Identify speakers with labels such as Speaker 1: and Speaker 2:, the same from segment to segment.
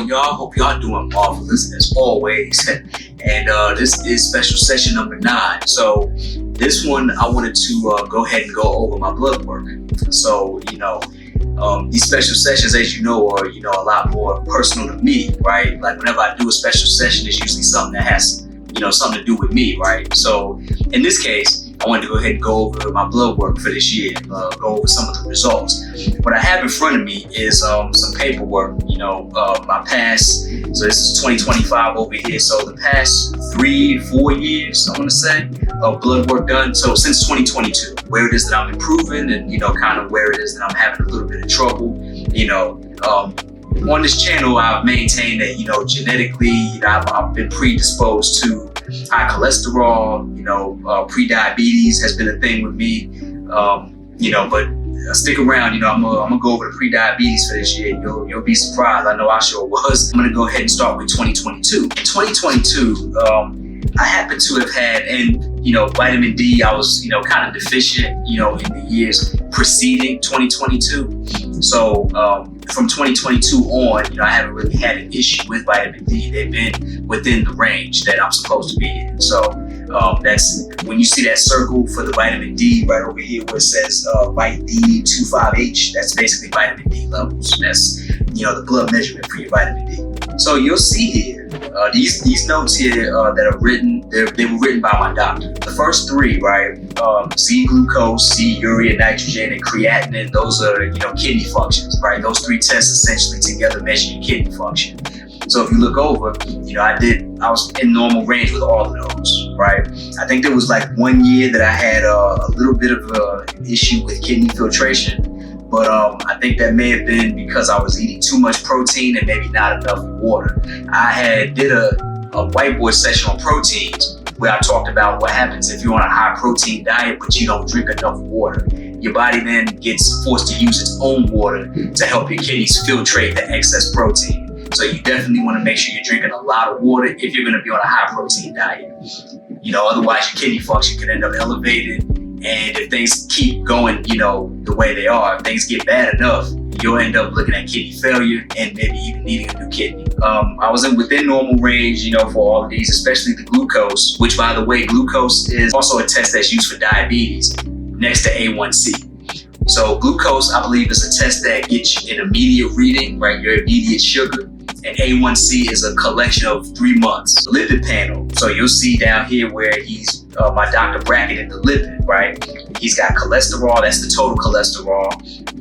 Speaker 1: y'all? Hope y'all doing marvelous as always. And this is special session number 9. So this one, I wanted to go ahead and go over my blood work. So, these special sessions, as you know, are, a lot more personal to me, right? Like whenever I do a special session, it's usually something that has, something to do with me, right? So in this case, I wanted to go ahead and go over my blood work for this year, go over some of the results. What I have in front of me is some paperwork, my past, so this is 2025 over here, so the past 3-4 years, I want to say, of blood work done. So since 2022, where it is that I'm improving and, kind of where it is that I'm having a little bit of trouble, on this channel, I've maintained that, genetically, I've been predisposed to high cholesterol, prediabetes has been a thing with me, but stick around, I'm gonna go over the prediabetes for this year. You'll be surprised. I know I sure was. I'm gonna go ahead and start with 2022. In 2022, I happen to have had, vitamin D, I was, kind of deficient, in the years preceding 2022. So from 2022 on, I haven't really had an issue with vitamin D. They've been within the range that I'm supposed to be in. So that's when you see that circle for the vitamin D right over here where it says vitamin D25H, that's basically vitamin D levels. That's, the blood measurement for your vitamin D. So you'll see here, these notes here that are written, they were written by my doctor. The first 3, right? C glucose, C urea, nitrogen, and creatinine. Those are, kidney functions, right? Those 3 tests essentially together measure your kidney function. So if you look over, I was in normal range with all of those, right? I think there was like 1 year that I had a little bit of an issue with kidney filtration. But I think that may have been because I was eating too much protein and maybe not enough water. I did a whiteboard session on proteins where I talked about what happens if you're on a high protein diet but you don't drink enough water. Your body then gets forced to use its own water to help your kidneys filtrate the excess protein. So you definitely want to make sure you're drinking a lot of water if you're going to be on a high protein diet. Otherwise your kidney function can end up elevated. And if things keep going, the way they are, if things get bad enough, you'll end up looking at kidney failure and maybe even needing a new kidney. I was within normal range, for all of these, especially the glucose, which, by the way, glucose is also a test that's used for diabetes next to A1C. So glucose, I believe, is a test that gets you an immediate reading, right? Your immediate sugar. And A1C is a collection of 3 months. Lipid panel. So you'll see down here where my doctor bracketed the lipid, right? He's got cholesterol, that's the total cholesterol,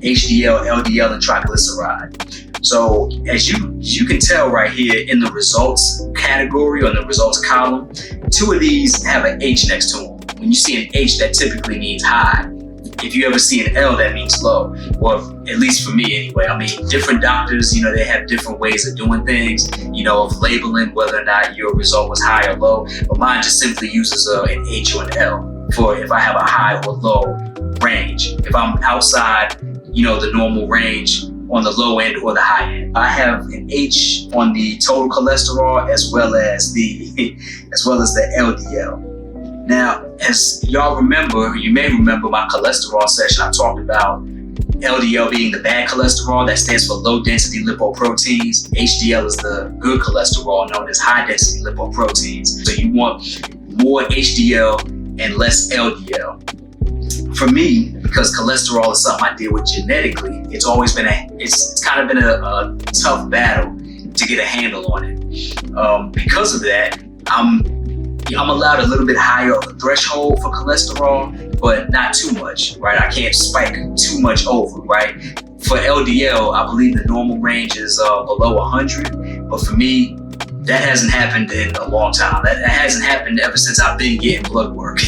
Speaker 1: HDL, LDL, and triglyceride. So as you can tell right here in the results category or in the results column, 2 of these have an H next to them. When you see an H, that typically means high. If you ever see an L, that means low. Or at least for me anyway. I mean, different doctors, they have different ways of doing things, of labeling whether or not your result was high or low. But mine just simply uses an H or an L for if I have a high or low range. If I'm outside, the normal range on the low end or the high end. I have an H on the total cholesterol as well as the LDL. Now, as y'all remember, you may remember my cholesterol session, I talked about LDL being the bad cholesterol, that stands for low density lipoproteins. HDL is the good cholesterol, known as high density lipoproteins. So you want more HDL and less LDL. For me, because cholesterol is something I deal with genetically, it's kind of been a tough battle to get a handle on it. Because of that, I'm allowed a little bit higher of a threshold for cholesterol, but not too much, right? I can't spike too much over, right? For LDL, I believe the normal range is below 100, but for me, that hasn't happened in a long time. That hasn't happened ever since I've been getting blood work.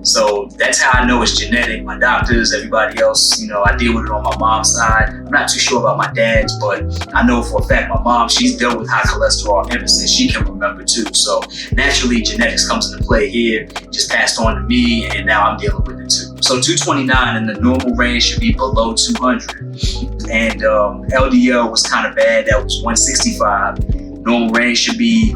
Speaker 1: So that's how I know it's genetic. My doctors, everybody else, I deal with it on my mom's side. I'm not too sure about my dad's, but I know for a fact my mom, she's dealt with high cholesterol ever since she can remember too. So naturally, genetics comes into play here, just passed on to me, and now I'm dealing with it too. So 229 in the normal range should be below 200. And LDL was kind of bad, that was 165. Normal range should be,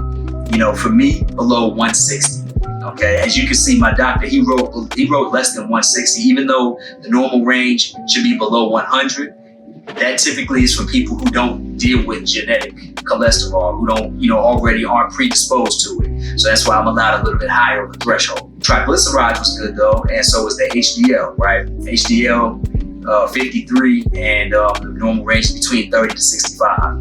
Speaker 1: for me, below 160. Okay, as you can see, my doctor, he wrote less than 160, even though the normal range should be below 100. That typically is for people who don't deal with genetic cholesterol, who don't, already aren't predisposed to it. So that's why I'm allowed a little bit higher of a threshold. Triglycerides was good though, and so was the HDL, right? HDL 53, and the normal range is between 30 to 65.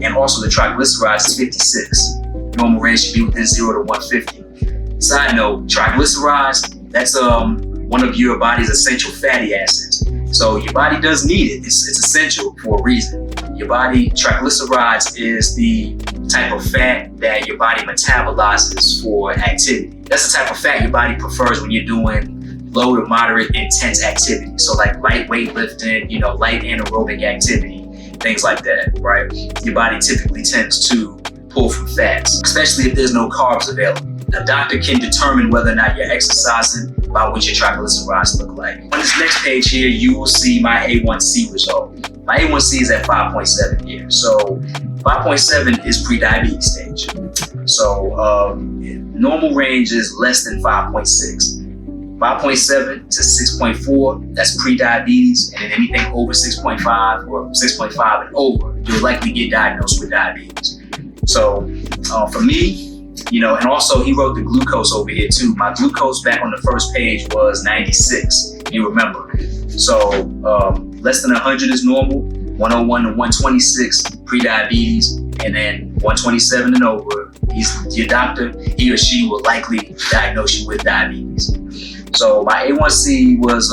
Speaker 1: And also the triglycerides is 56. Normal range should be within 0 to 150. Side note, triglycerides, that's one of your body's essential fatty acids. So your body does need it. It's essential for a reason. Your body, triglycerides is the type of fat that your body metabolizes for activity. That's the type of fat your body prefers when you're doing low to moderate intense activity. So like light weightlifting, light anaerobic activity, things like that, right? Your body typically tends to pull from fats, especially if there's no carbs available. A doctor can determine whether or not you're exercising by what your triglycerides look like. On this next page here, you will see my A1C result. My A1C is at 5.7 here. So 5.7 is pre-diabetes stage. So normal range is less than 5.6. 5.7 to 6.4, that's pre-diabetes, and then anything over 6.5 or 6.5 and over, you'll likely get diagnosed with diabetes. So for me, and also he wrote the glucose over here too. My glucose back on the first page was 96, you remember. So less than 100 is normal, 101 to 126, pre-diabetes, and then 127 and over, your doctor, he or she will likely diagnose you with diabetes. So my A1C was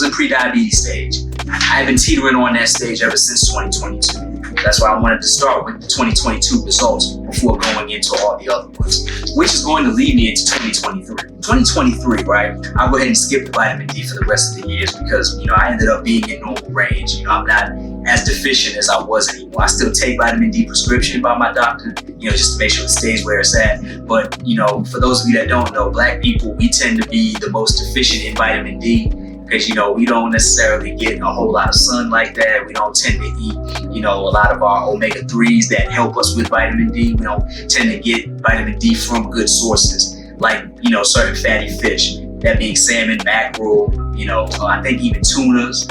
Speaker 1: in pre-diabetes stage. I've been teetering on that stage ever since 2022. That's why I wanted to start with the 2022 results before going into all the other ones, which is going to lead me into 2023. 2023, right? I'll go ahead and skip the vitamin D for the rest of the years because, I ended up being in normal range. I'm not as deficient as I was anymore. I still take vitamin D prescription by my doctor, just to make sure it stays where it's at. But, for those of you that don't know, Black people, we tend to be the most deficient in vitamin D because, we don't necessarily get a whole lot of sun like that. We don't tend to eat, a lot of our omega-3s that help us with vitamin D. We don't tend to get vitamin D from good sources like, certain fatty fish, that being salmon, mackerel, I think even tunas,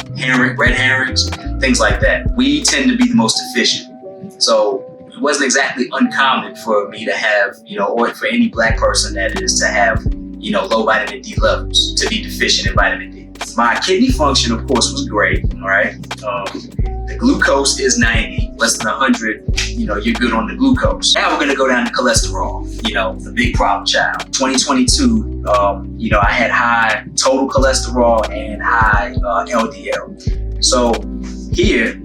Speaker 1: red herrings, things like that. We tend to be the most deficient. So it wasn't exactly uncommon for me to have, or for any Black person that is to have, low vitamin D levels, to be deficient in vitamin D. My kidney function, of course, was great, all right? The glucose is 90, less than 100, you're good on the glucose. Now we're gonna go down to cholesterol, the big problem child. 2022, I had high total cholesterol and high LDL. So here,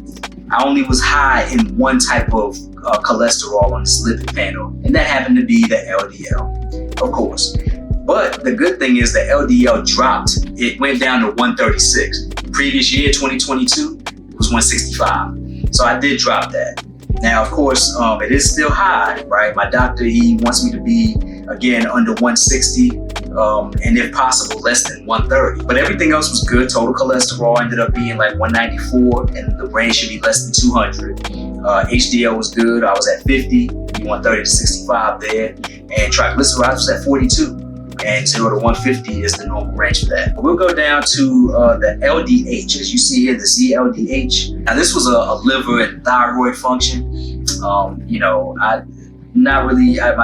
Speaker 1: I only was high in one type of cholesterol on this lipid panel, and that happened to be the LDL, of course. But the good thing is the LDL dropped. It went down to 136. Previous year, 2022, was 165. So I did drop that. Now, of course, it is still high, right? My doctor, he wants me to be, again, under 160, and if possible, less than 130. But everything else was good. Total cholesterol ended up being like 194, and the range should be less than 200. HDL was good. I was at 50, 130 to 65 there. And triglycerides was at 42. And 0 to 150 is the normal range for that. We'll go down to the LDH, as you see here, the ZLDH. Now this was a liver and thyroid function. My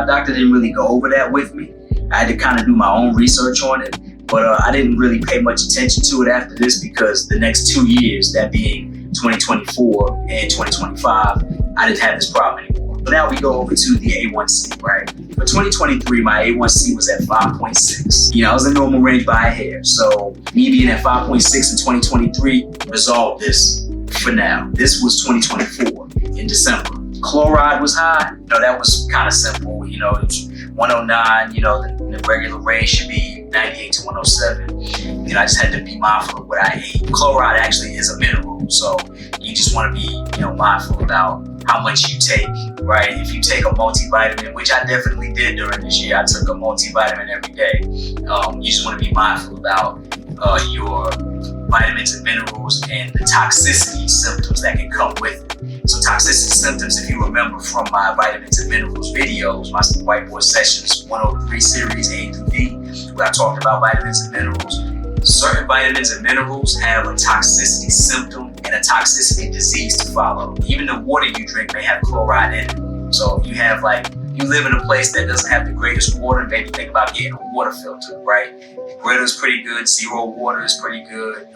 Speaker 1: doctor didn't really go over that with me. I had to kind of do my own research on it, but I didn't really pay much attention to it after this because the next 2 years, that being 2024 and 2025, I didn't have this problem anymore. But now we go over to the A1C, right? For 2023, my A1C was at 5.6. I was in normal range by a hair. So me being at 5.6 in 2023 resolved this for now. This was 2024 in December. Chloride was high. That was kind of simple. It's 109. The regular range should be 98 to 107. I just had to be mindful of what I ate. Chloride actually is a mineral, so you just want to be, mindful about how much you take, right? If you take a multivitamin, which I definitely did during this year, I took a multivitamin every day. You just want to be mindful about your vitamins and minerals and the toxicity symptoms that can come with it. So toxicity symptoms, if you remember from my vitamins and minerals videos, my whiteboard sessions 103 series A through D, where I talked about vitamins and minerals. Certain vitamins and minerals have a toxicity symptom and a toxicity disease to follow. Even the water you drink may have chloride in it. So if you have you live in a place that doesn't have the greatest water, maybe think about getting a water filter, right? Brita is pretty good. Zero water is pretty good.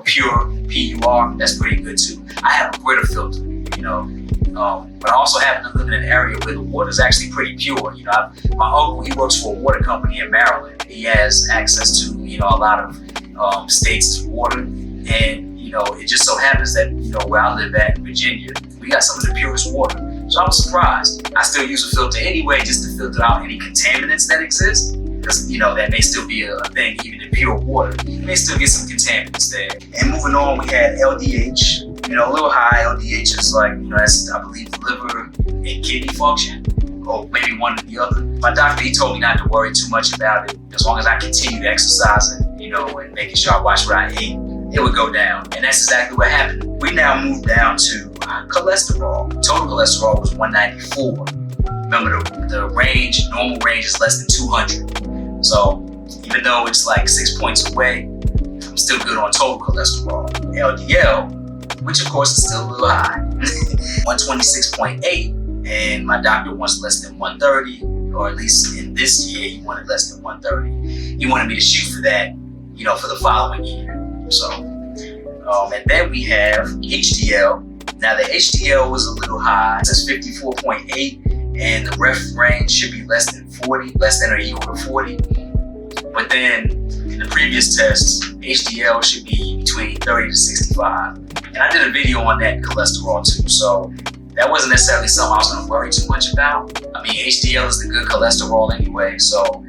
Speaker 1: Pure, PUR, that's pretty good too. I have a Brita filter, but I also happen to live in an area where the water is actually pretty pure. My uncle, he works for a water company in Maryland. He has access to, a lot of states' water. And, it just so happens that, where I live at in Virginia, we got some of the purest water. So I was surprised. I still use a filter anyway just to filter out any contaminants that exist. Because, that may still be a thing even in pure water. You may still get some contaminants there. And moving on, we had LDH. A little high. LDH is that's, I believe, liver and kidney function. Or maybe one or the other. My doctor, he told me not to worry too much about it. As long as I continue to exercise and, and making sure I watch what I ate, it would go down. And that's exactly what happened. We now moved down to cholesterol. Total cholesterol was 194. Remember, the range, normal range is less than 200. So even though it's 6 points away, I'm still good on total cholesterol. LDL, which of course is still a little high, 126.8. And my doctor wants less than 130, or at least in this year, he wanted less than 130. He wanted me to shoot for that, for the following year. So, and then we have HDL. Now the HDL was a little high. It says 54.8, and the ref range should be less than 40, less than or equal to 40. But then in the previous tests, HDL should be between 30 to 65. And I did a video on that cholesterol too. So that wasn't necessarily something I was going to worry too much about. I mean, HDL is the good cholesterol anyway. So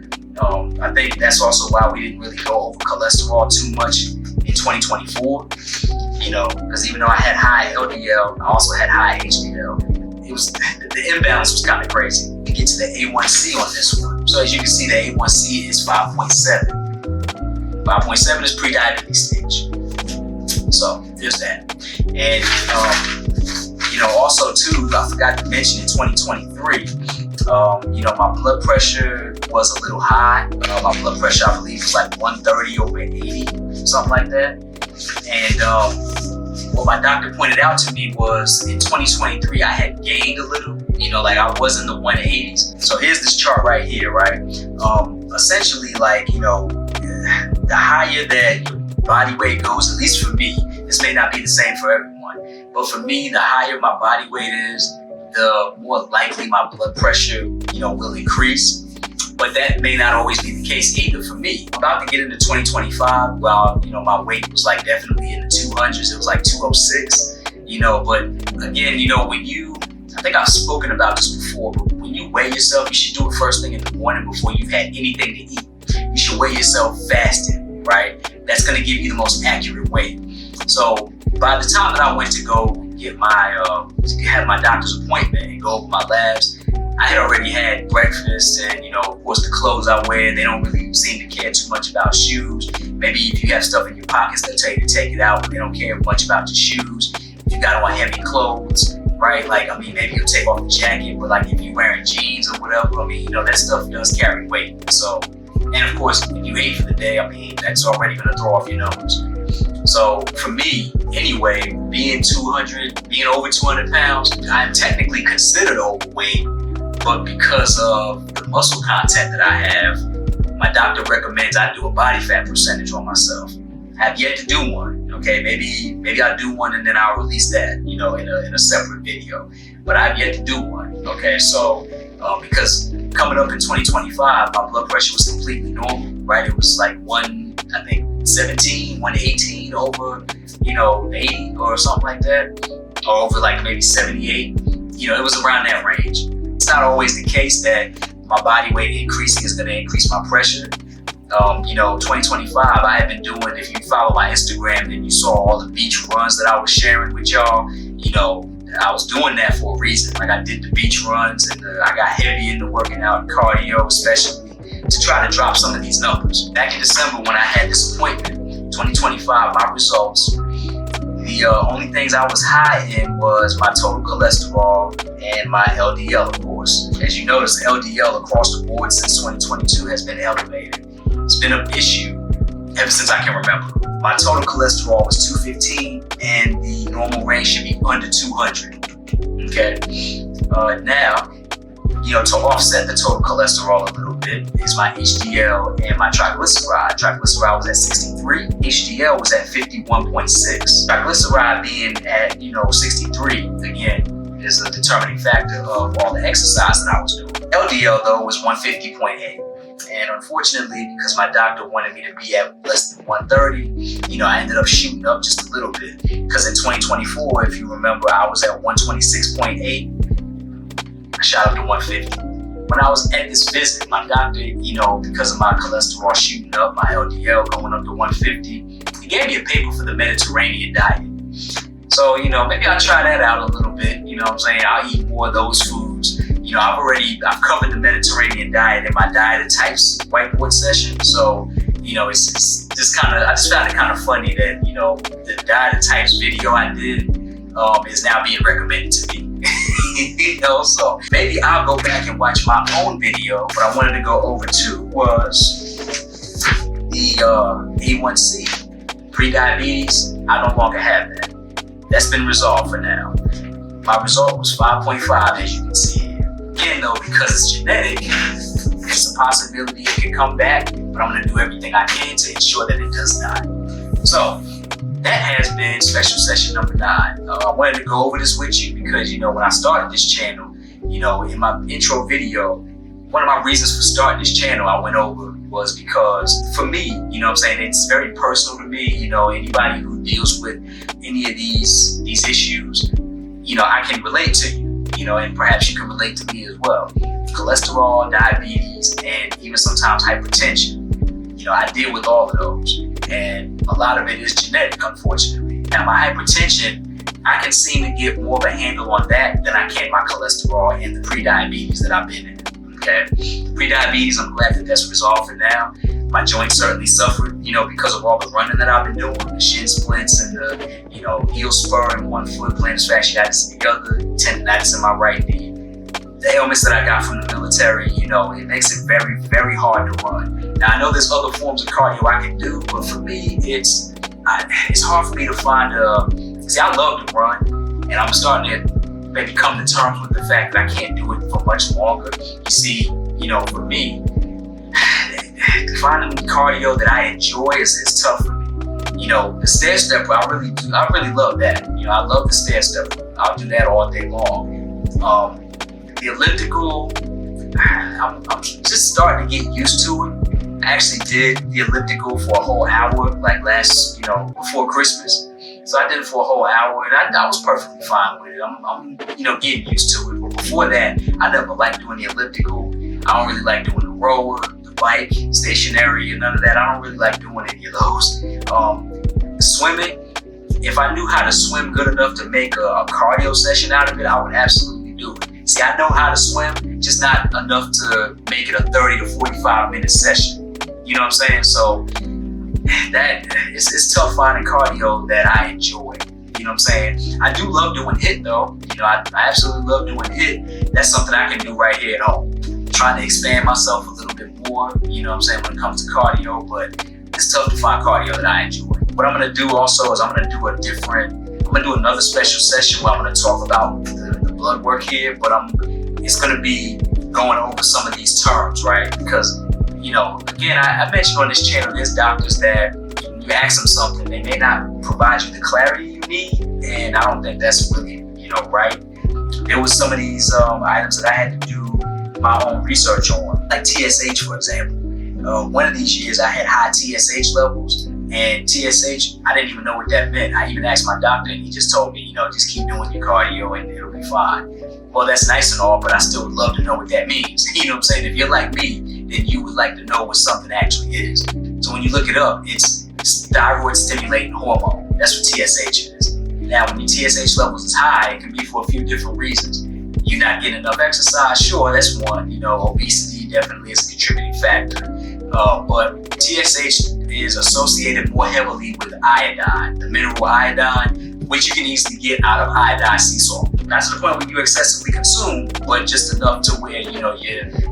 Speaker 1: I think that's also why we didn't really go over cholesterol too much in 2024. Because even though I had high LDL, I also had high HDL. It was the imbalance was kind of crazy. We get to the A1C on this one. So as you can see, the A1C is 5.7. 5.7 is pre-diabetes stage. So there's that. And also too, I forgot to mention in 2023, my blood pressure was a little high. My blood pressure, I believe, was 130 over 80, something like that. And what my doctor pointed out to me was in 2023, I had gained a little, I was in the 180s. So here's this chart right here, right? Essentially, the higher that your body weight goes, at least for me, this may not be the same for everyone, but for me, the higher my body weight is, the more likely my blood pressure, will increase. But that may not always be the case either for me. I'm about to get into 2025. Well, my weight was definitely in the 200s. It was 206, but again, when I think I've spoken about this before, but when you weigh yourself, you should do it first thing in the morning before you've had anything to eat. You should weigh yourself fasting, right? That's gonna give you the most accurate weight. So by the time that I went to go get have my doctor's appointment and go over my labs, I had already had breakfast and, of course the clothes I wear, they don't really seem to care too much about shoes. Maybe if you have stuff in your pockets, they'll tell you to take it out, but they don't care much about your shoes. If you got on heavy clothes, right? Maybe you'll take off the jacket, but if you're wearing jeans or whatever, that stuff does carry weight. So, and of course, if you ate for the day, that's already gonna throw off your numbers. So for me, anyway, being over 200 pounds, I'm technically considered overweight, but because of the muscle content that I have, my doctor recommends I do a body fat percentage on myself. I have yet to do one, okay? Maybe I'll do one and then I'll release that, in a separate video. But I've yet to do one, okay? So, because coming up in 2025, my blood pressure was completely normal, right? It was 117, 118 over, 80 or something like that, or over maybe 78. It was around that range. It's not always the case that my body weight increasing is going to increase my pressure. 2025, I have been doing, if you follow my Instagram, then you saw all the beach runs that I was sharing with y'all. I was doing that for a reason. I did the beach runs and I got heavy into working out, cardio especially, to try to drop some of these numbers. Back in December when I had this appointment, 2025, my results, the only things I was high in was my total cholesterol and my LDL, of course. As you notice, LDL across the board since 2022 has been elevated. It's been an issue ever since I can remember. My total cholesterol was 215 and the normal range should be under 200. Okay. Now, to offset the total cholesterol a little bit is my HDL and my triglyceride. Triglyceride was at 63, HDL was at 51.6. Triglyceride being at 63 again is a determining factor of all the exercise that I was doing. LDL though was 150.8. And unfortunately, because my doctor wanted me to be at less than 130, I ended up shooting up just a little bit. Because in 2024, if you remember, I was at 126.8. I shot up to 150. When I was at this visit, my doctor, because of my cholesterol shooting up, my LDL going up to 150, he gave me a paper for the Mediterranean diet. So, maybe I'll try that out a little bit. I'll eat more of those foods. I've covered the Mediterranean diet in my diet of types whiteboard session. So, it's just I just found it kind of funny that, the diet of types video I did is now being recommended to me. So maybe I'll go back and watch my own video. What I wanted to go over to was the A1C, prediabetes. I no longer have that. That's been resolved for now. My result was 5.5, as you can see here. Again, though, because it's genetic, it's a possibility it can come back, but I'm going to do everything I can to ensure that it does not. So that has been special session number 9. I wanted to go over this with you because, when I started this channel, in my intro video, one of my reasons for starting this channel I went over was because for me, it's very personal to me. Anybody who deals with any of these issues, I can relate to you, and perhaps you can relate to me as well. Cholesterol, diabetes, and even sometimes hypertension. I deal with all of those, and a lot of it is genetic, unfortunately. Now, my hypertension, I can seem to get more of a handle on that than I can my cholesterol and the prediabetes that I've been in, okay? Prediabetes, I'm glad that that's resolved for now. My joints certainly suffered, because of all the running that I've been doing, the shin splints and the, heel spur in one foot, plantar fasciitis in the other, tendonitis in my right knee. The ailments that I got from the military, it makes it very, very hard to run. Now, I know there's other forms of cardio I can do, but for me, it's hard for me to find I love to run, and I'm starting to maybe come to terms with the fact that I can't do it for much longer. You see, for me, finding cardio that I enjoy is tough for me. The stair stepper, I really love that. I love the stair stepper. I'll do that all day long. The elliptical, I'm just starting to get used to it. I actually did the elliptical for a whole hour, like last, before Christmas. So I did it for a whole hour, and I was perfectly fine with it. I'm getting used to it. But before that, I never liked doing the elliptical. I don't really like doing the rower, the bike, stationary, and none of that. I don't really like doing any of those. Swimming, if I knew how to swim good enough to make a cardio session out of it, I would absolutely do it. See, I know how to swim, just not enough to make it a 30 to 45 minute session. You know what I'm saying? So that it's tough finding cardio that I enjoy. You know what I'm saying? I do love doing HIIT though. I absolutely love doing HIIT. That's something I can do right here at home. Trying to expand myself a little bit more, when it comes to cardio, but it's tough to find cardio that I enjoy. What I'm gonna do also is I'm gonna do another special session where I'm gonna talk about the blood work here, but it's gonna be going over some of these terms, right? Because, again, I mentioned on this channel, there's doctors that you ask them something, they may not provide you the clarity you need, and I don't think that's really, right? There was some of these items that I had to do my own research on, like TSH, for example. One of these years I had high TSH levels, and TSH, I didn't even know what that meant. I even asked my doctor, and he just told me, just keep doing your cardio and it'll be fine. Well, that's nice and all, but I still would love to know what that means. You know what I'm saying? If you're like me, then you would like to know what something actually is. So when you look it up, it's thyroid stimulating hormone. That's what TSH is. Now, when your TSH levels is high, it can be for a few different reasons. You're not getting enough exercise, sure, that's one. Obesity definitely is a contributing factor. But TSH is associated more heavily with iodine, the mineral iodine, which you can easily get out of iodine sea salt. Not to the point where you excessively consume, but just enough to where, your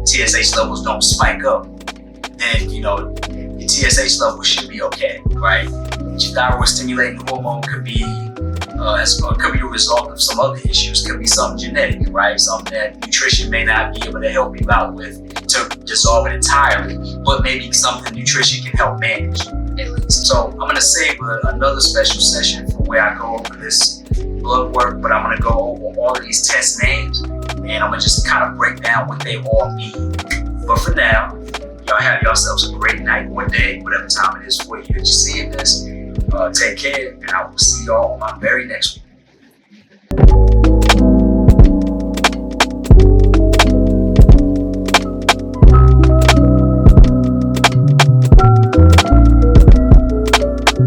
Speaker 1: TSH levels don't spike up. Then, your TSH levels should be okay, right? Your thyroid stimulating hormone could be could be a result of some other issues. Could be something genetic, right? Something that nutrition may not be able to help you out with to dissolve it entirely, but maybe something nutrition can help manage at least. So I'm gonna save another special session for where I go over this blood work, but I'm gonna go over all of these test names, and I'm gonna just kind of break down what they all mean. But for now, y'all have yourselves a great night or day, whatever time it is for you that you're seeing this. Take care, and I will see y'all on my very next one.